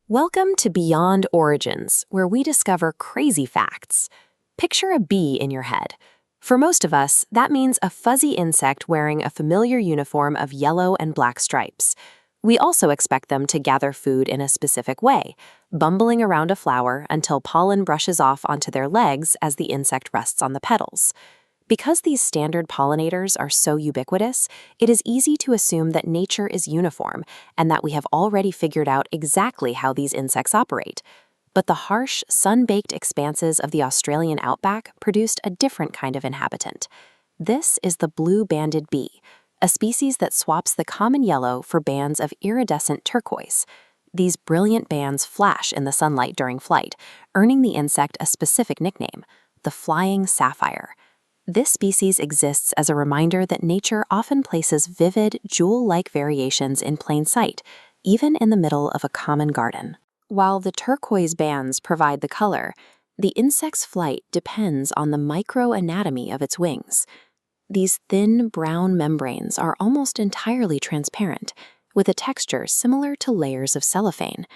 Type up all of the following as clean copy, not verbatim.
Welcome to Beyond Origins, where we discover crazy facts. Picture a bee in your head. For most of us, that means a fuzzy insect wearing a familiar uniform of yellow and black stripes. We also expect them to gather food in a specific way, bumbling around a flower until pollen brushes off onto their legs as the insect rests on the petals. Because these standard pollinators are so ubiquitous, it is easy to assume that nature is uniform and that we have already figured out exactly how these insects operate. But the harsh, sun-baked expanses of the Australian outback produced a different kind of inhabitant. This is the blue-banded bee, a species that swaps the common yellow for bands of iridescent turquoise. These brilliant bands flash in the sunlight during flight, earning the insect a specific nickname, the flying sapphire. This species exists as a reminder that nature often places vivid, jewel-like variations in plain sight, even in the middle of a common garden. While the turquoise bands provide the color, the insect's flight depends on the microanatomy of its wings. These thin, brown membranes are almost entirely transparent, with a texture similar to layers of cellophane.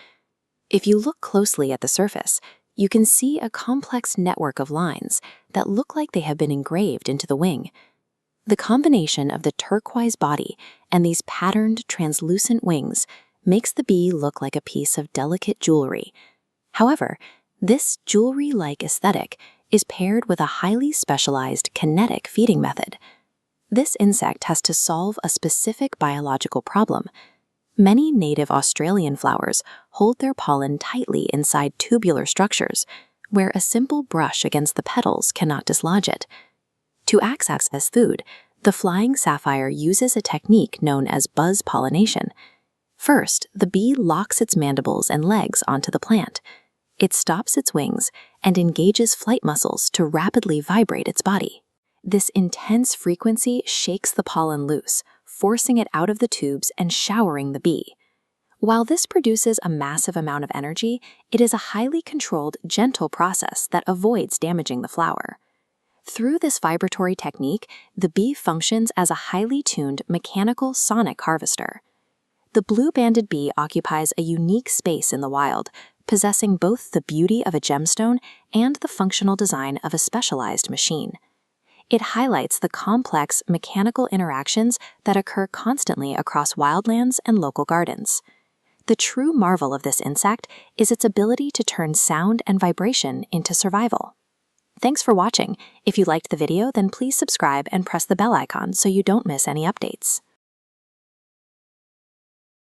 If you look closely at the surface, you can see a complex network of lines that look like they have been engraved into the wing. The combination of the turquoise body and these patterned, translucent wings makes the bee look like a piece of delicate jewelry. However, this jewelry-like aesthetic is paired with a highly specialized kinetic feeding method. This insect has to solve a specific biological problem. Many native Australian flowers hold their pollen tightly inside tubular structures, where a simple brush against the petals cannot dislodge it. To access food, the flying sapphire uses a technique known as buzz pollination. First, the bee locks its mandibles and legs onto the plant. It stops its wings and engages flight muscles to rapidly vibrate its body. This intense frequency shakes the pollen loose, forcing it out of the tubes and showering the bee. While this produces a massive amount of energy, it is a highly controlled, gentle process that avoids damaging the flower. Through this vibratory technique, the bee functions as a highly tuned mechanical sonic harvester. The blue-banded bee occupies a unique space in the wild, possessing both the beauty of a gemstone and the functional design of a specialized machine. It highlights the complex mechanical interactions that occur constantly across wildlands and local gardens. The true marvel of this insect is its ability to turn sound and vibration into survival. Thanks for watching. If you liked the video, then please subscribe and press the bell icon so you don't miss any updates.